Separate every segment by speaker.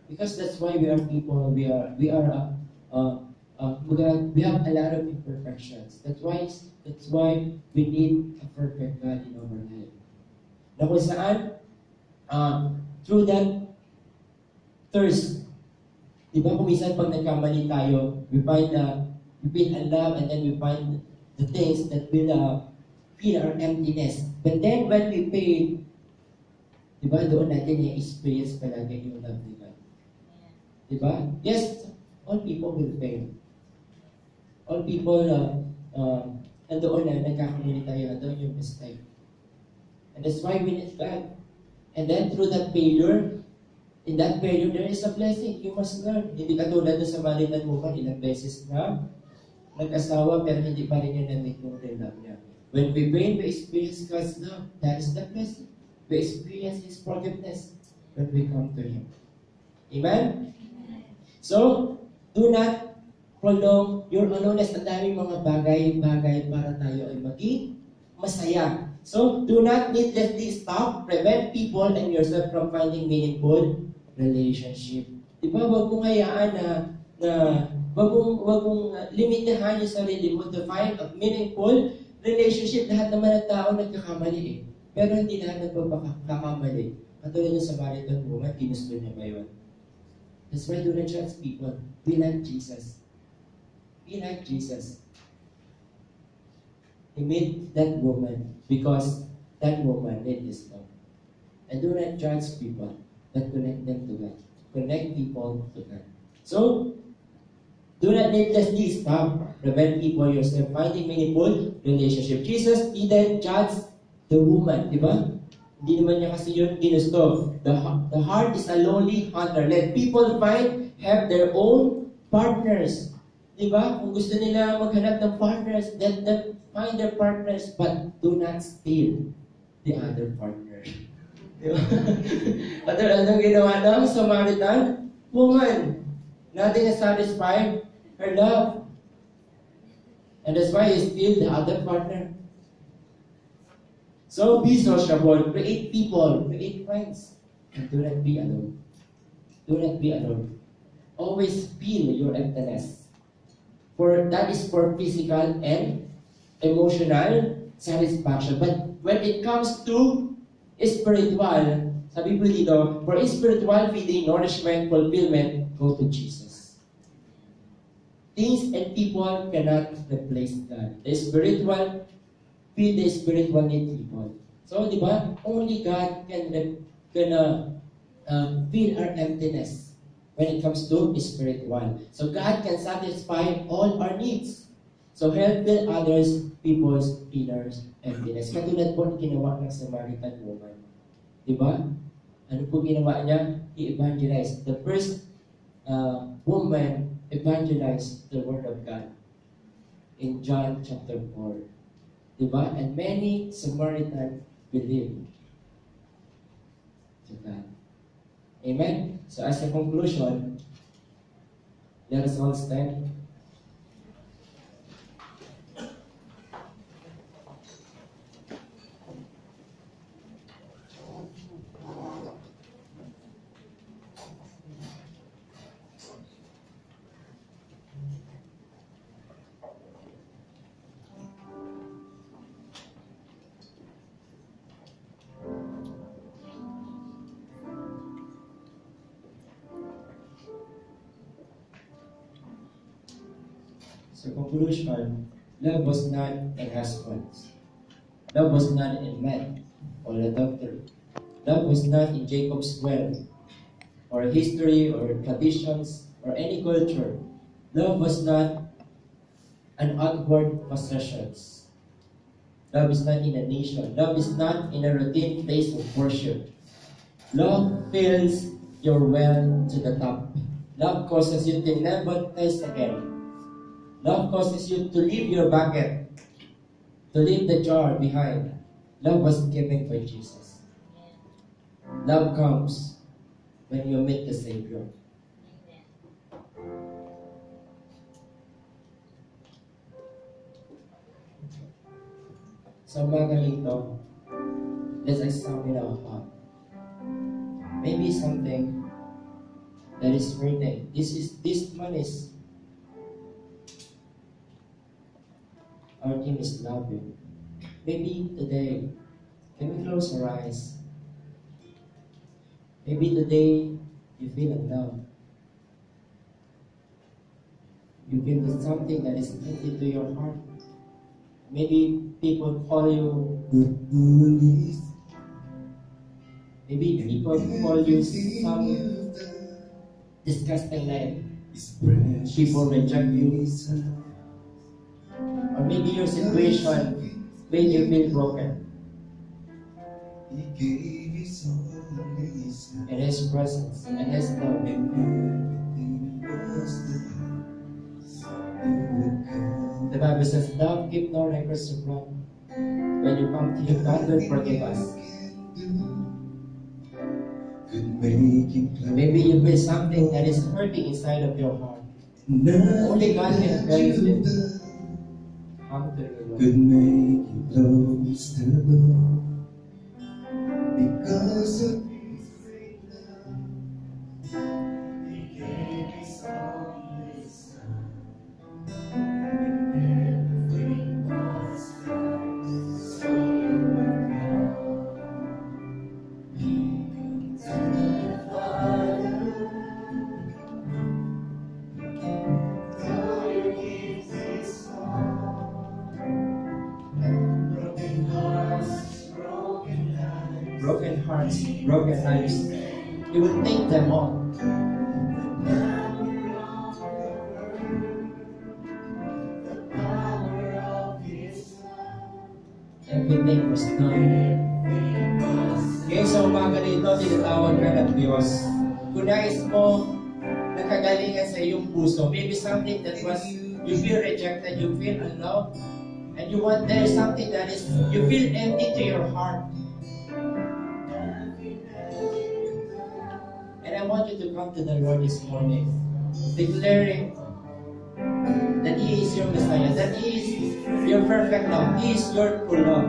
Speaker 1: Because that's why we are people. We have a lot of imperfections. That's why we need a perfect God in our life. Na kung saan, through that thirst, di ba kung minsan pag nagkamali tayo, we feel unloved, and then we find the things that will fill our emptiness. But then when we pay, di ba doon natin i-experience palagi yung love ni God. Di ba? Yes, all people will fail. All people, nandoon na nagkakamali tayo, nandoon yung mistake. And that's why we need God. And then through that failure, in that failure, there is a blessing. You must learn. Hindi katulad sa Samaritan woman, ilang beses na nag-asawa, pero hindi pa rin yung namit yung love niya. When we fail, we experience God's love. That is the blessing. We experience His forgiveness when we come to Him. Amen? So, do not prolong your aloneness. Ang daming mga bagay-bagay para tayo ay maging masaya. So, do not needlessly stop, prevent people and yourself from finding meaningful relationship. Diba, wag mong hayaan wag mong limitahan yung sarili mo to find a meaningful relationship. Lahat naman ng tao nagkakamali eh. Pero hindi lahat nagkakamali. Katulad ng Samaritan woman, ginusto niya ba yun? That's why do not judge people. Be like Jesus. Be like Jesus. He made that woman because that woman need His love. And do not judge people, but connect them to God. Connect people to God. So, do not needlessly stop, prevent people yourself finding meaningful relationship. Jesus didn't judge the woman, di ba? Hindi naman niya kasi yun ginusto. The heart is a lonely hunter. Let people have their own partners. Di ba? Kung gusto nila maghanap ng partners, let them find their partners, but do not steal the other partner. Di ba? Anong ginawa ng Samaritan woman? Nothing is satisfied her love. And that's why he steal the other partner. So be sociable, create people, create friends, and do not be alone. Do not be alone. Always feel your emptiness. For that is for physical and emotional satisfaction. But when it comes to spiritual, sabi po dito, for spiritual feeding, nourishment, fulfillment, go to Jesus. Things and people cannot replace God. The spiritual feed the spiritual need people. So, di ba? Only God can fill our emptiness when it comes to spiritual. So, God can satisfy all our needs. So, help fill others, people's inner's emptiness. Katulad po ang ginawa ng Samaritan woman. Di ba? Ano po ginawa niya? He evangelized. The first woman evangelized the Word of God in John chapter 4. Diba? And many Samaritans believed to God. Amen? So as a conclusion, let us all stand. So conclusion, love was not in husbands. Love was not in men or a doctor. Love was not in Jacob's well, or history, or traditions, or any culture. Love was not an outward possessions. Love is not in a nation. Love is not in a routine place of worship. Love fills your well to the top. Love causes you to never taste again. Love causes you to leave your bucket, to leave the jar behind. Love was given by Jesus. Love comes when you meet the Savior. Sa mga ganito, let's examine our heart. Maybe something that is hurting. This one is our team is loving. Maybe today, can we close our eyes? Maybe today you feel unloved. You feel there's something that is empty to your heart. Maybe people call you maybe people call you some disgusting name. People reject you. Or maybe your situation made you feel broken. In His presence and His love. The Bible says, love keep no records of wrong. When you come to Him, God will forgive us. Maybe you feel something that is hurting inside of your heart. Only God can cleanse it. Come to the Lord.
Speaker 2: Could make you close to the Lord because of His great love. He gave His only Son, and everything was done so you would come to the Father. Throw your gifts His
Speaker 1: broken hearts, broken lives. You will take them all. Everything was done. Ngayon sa umaga nito, tinatawag ka ng Diyos. Kung nais mo, nakagalingan sa iyong puso, maybe something that was, you feel rejected, you feel unloved, and you want, there is something that is, you feel empty to your heart. And I want you to come to the Lord this morning, declaring that He is your Messiah, that He is your perfect love, He is your true love.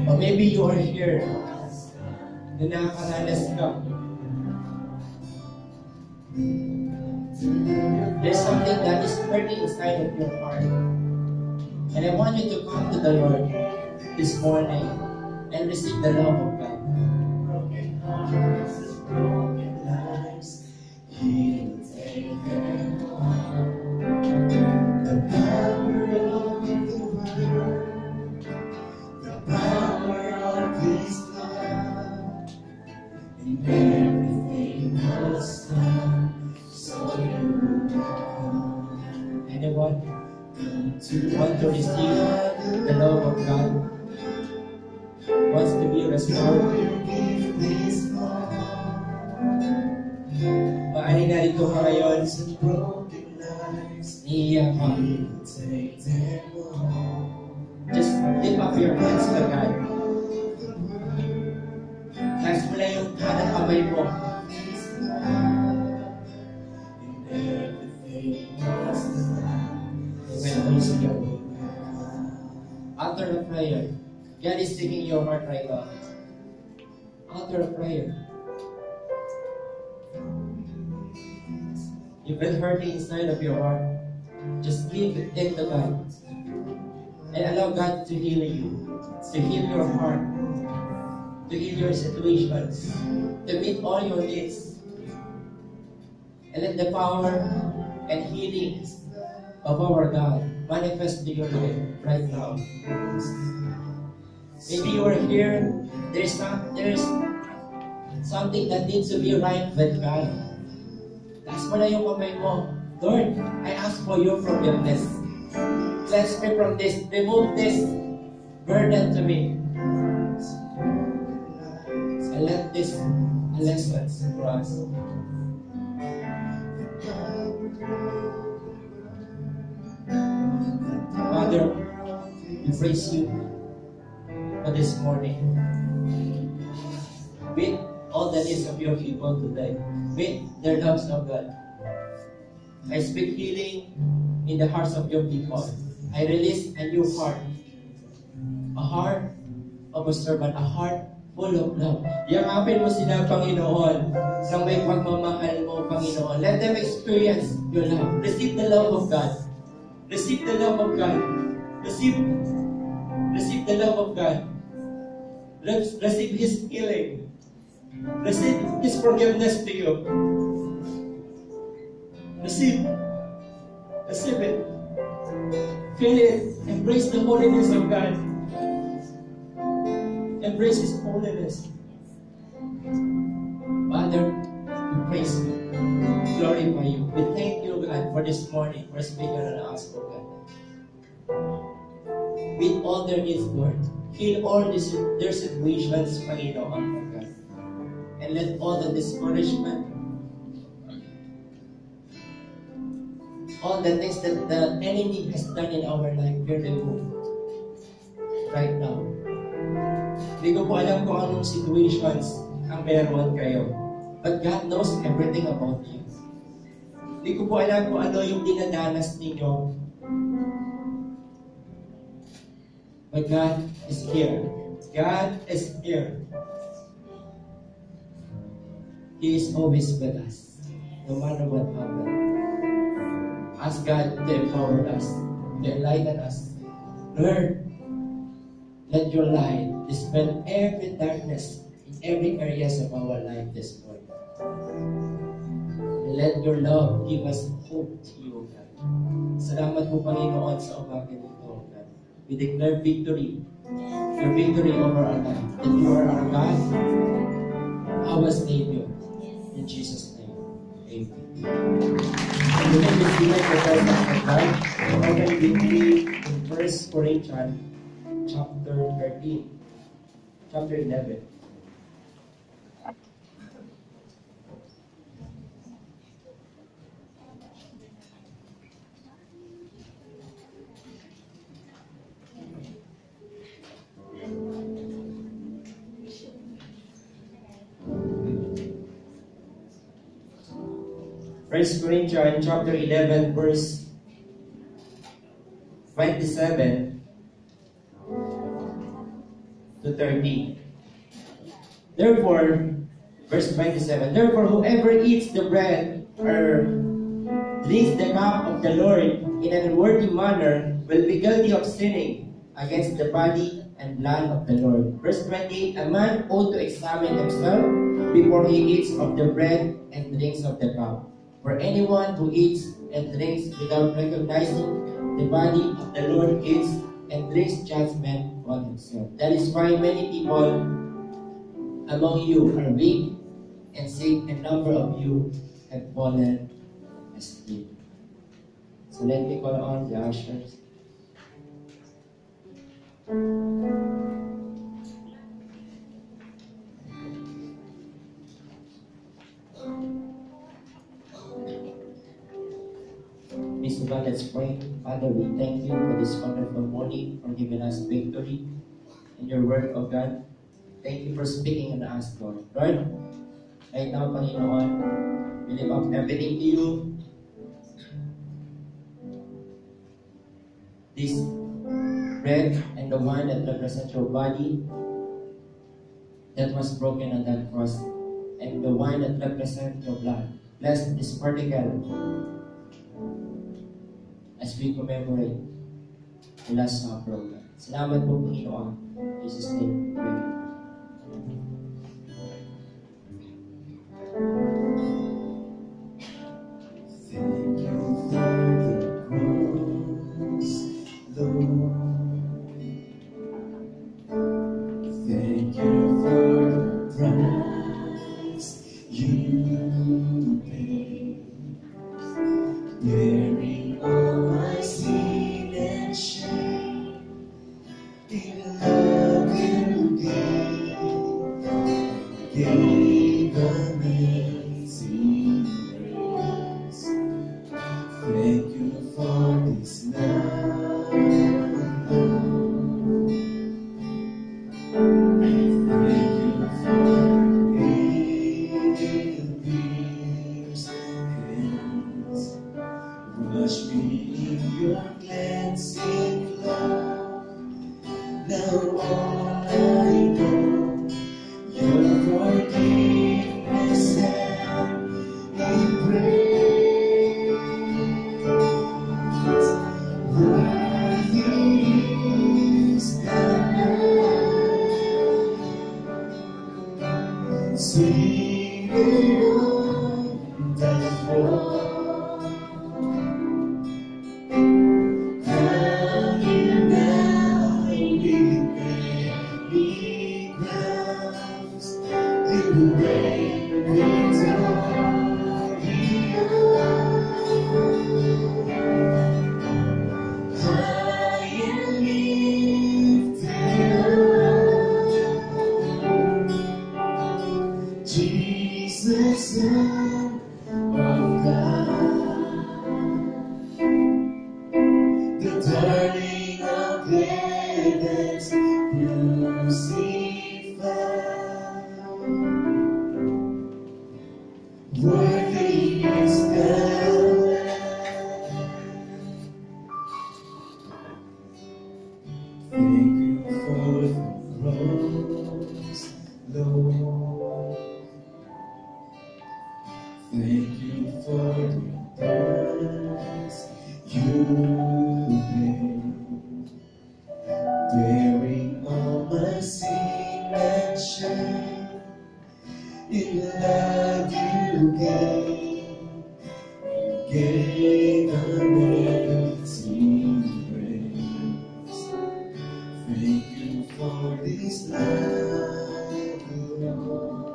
Speaker 1: Or maybe you are here na nakakaranas ka. There's something that is hurting inside of your heart. And I want you to come to the Lord this morning and receive the love of God.
Speaker 2: Broken hearts, broken lives, He will take them all. The power of the Word, the power of His love, and everything was done so you would come.
Speaker 1: Anyone want to receive the love of God? Wants to be restored? Maaari na rito ka ngayon, iiyak ka. Just lift up your hands to God. Taas mo na yung kanang kamay mo. After the prayer, God is taking your heart right now. After a prayer, you feel hurting inside of your heart. Just give it to God and allow God to heal you, to heal your heart, to heal your situations, to meet all your needs, and let the power and healing of our God manifest to your life right now. Maybe you are here, there is something that needs to be right with God. Taas mo na yung kamay mo. Lord, I ask for your forgiveness. Cleanse me from this. Remove this burden to me. And let this a lesson for us. Father, we praise you for this morning. Meet all the needs of your people today. Meet their loves of God. I speak healing in the hearts of your people. I release a new heart. A heart of a servant. A heart Full of love. Yakapin mo sila, Panginoon, sa may pagmamahal mo, Panginoon. Let them experience your love. Receive the love of God. Receive the love of God. Receive the love of God. Receive His healing. Receive His forgiveness to you. Receive it. Feel it. Embrace the holiness of God. Embrace His holiness. Father, we praise you. Glorify you. We thank you, God, for this morning, for speaking on us, oh God. With all there is, Lord, heal all their situations, Panginoon, oh God. And let all the discouragement, all the things that the enemy has done in our life, be removed right now. Hindi ko po alam kung anong situations ang meron kayo. But God knows everything about you. Hindi ko po alam kung ano yung dinadanas ninyo. But God is here. God is here. He is always with us, no matter what happens. Ask God to empower us, to enlighten us. Lord, let your light dispel every darkness in every areas of our life this morning. And let your love give us hope to you, God. Salamat po, Panginoon, sa umaga nito, God. We declare victory. Your victory over our life. That you are our God, our Savior. In Jesus' name, amen. You can be seated for the rest of the time. Open with me in 1 Corinthians chapter 13, chapter 11. First Corinthians chapter 11, verse 27 to 30. Therefore, verse 27, therefore whoever eats the bread or drinks the cup of the Lord in an unworthy manner will be guilty of sinning against the body and blood of the Lord. Verse 28, a man ought to examine himself before he eats of the bread and drinks of the cup. For anyone who eats and drinks without recognizing the body of the Lord eats and drinks judgment on himself. That is why many people among you are weak and sick, and a number of you have fallen asleep. So let me call on the ushers. Please, God, let's pray. Father, we thank you for this wonderful morning, for giving us victory in your word, oh God. Thank you for speaking on us, Lord. Lord, right now, Panginoon, we lift up everything to you. This bread and the wine that represent your body that was broken on that cross, and the wine that represent your blood. Bless this particle as we commemorate the Last Supper of God. Salamat po, Panginoon. In Jesus' name, pray.
Speaker 2: Thank you for the cross, Lord. Thank you for the price you paid, bearing all my sin and shame. In love you gave amazing grace. Thank you for this love. Thank you for pierced hands. Wash me in your cleansing love. Now all I know Seated on the throne, crown you now with many crowns. You reign victorious, high and lifted up, Jesus, Son of God, the darling of heaven's crucified. Worthy is the Lamb. Thank you for the cross, Lord. Thank you for the price you paid, bearing all my sin and shame. In love you gave amazing grace. Thank you for this life, Lord.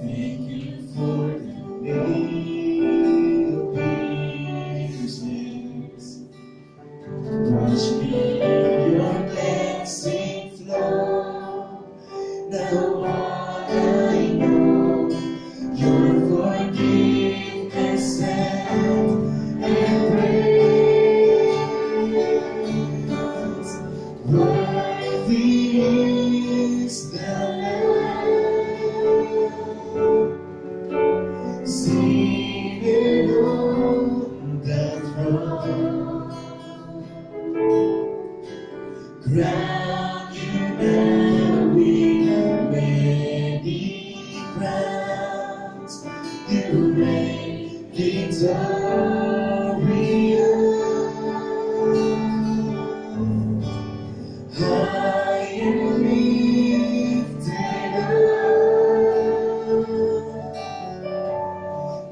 Speaker 2: Thank you for the nail-pierced. Wash me in your cleansing flow. Now all I know, your forgiveness and praise. Worthy is the Lamb, seated on the throne. Crown you now with many crowns. You reign victorious, high and lifted up,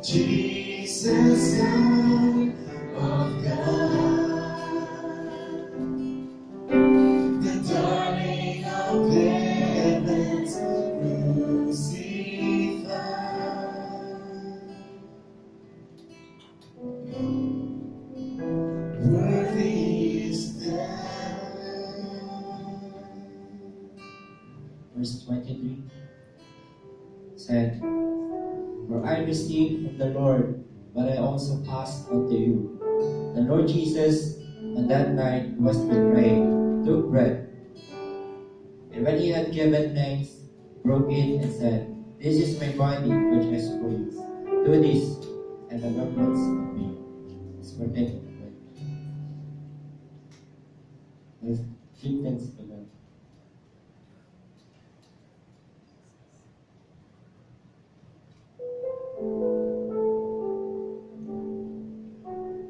Speaker 2: Jesus, Son of God, the darling of heaven's crucified. Worthy is the Lamb.
Speaker 1: Verse 23 said, For I received from the Lord what I also passed on to you. The Lord Jesus, on that night was betrayed, took bread, and when he had given thanks, broke it and said, This is my body which is for you. Do this in remembrance of me. Let's partake of the bread. Let's give thanks to God.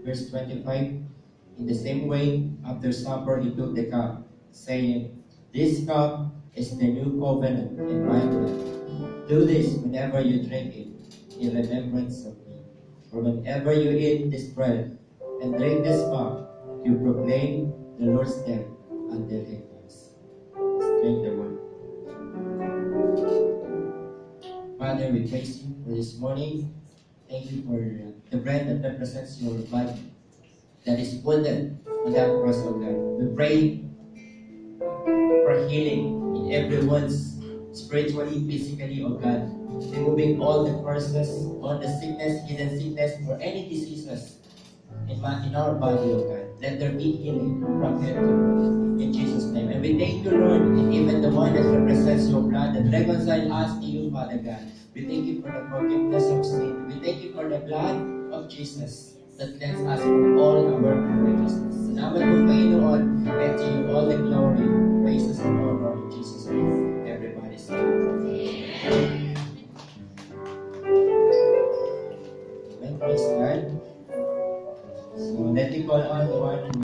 Speaker 1: Verse 25, in the same way, after supper he took the cup, saying, This cup is the new covenant in my blood. Do this whenever you drink it, in remembrance of me. For whenever you eat this bread and drink this cup, you proclaim the Lord's death until he comes. Let's drink the word. Father, we praise you for this morning. Thank you for the bread that represents your body that is wounded on that cross, oh God. We pray for healing in everyone's spiritually, physically, oh God. Removing all the curses, all the sickness, hidden sickness, or any diseases in our body, oh God. Let there be healing from head to toe in Jesus' name. And we thank you, Lord, and even the one that represents your blood that reconciles us to you, Father God. We thank you for the forgiveness of sin. We thank you for the blood of Jesus that cleanses us from all our unrighteousness. Salamat po, Panginoon, and to you all the glory, praises, and honor in Jesus' name. Everybody say amen. Amen. Praise God. So let me call on the one who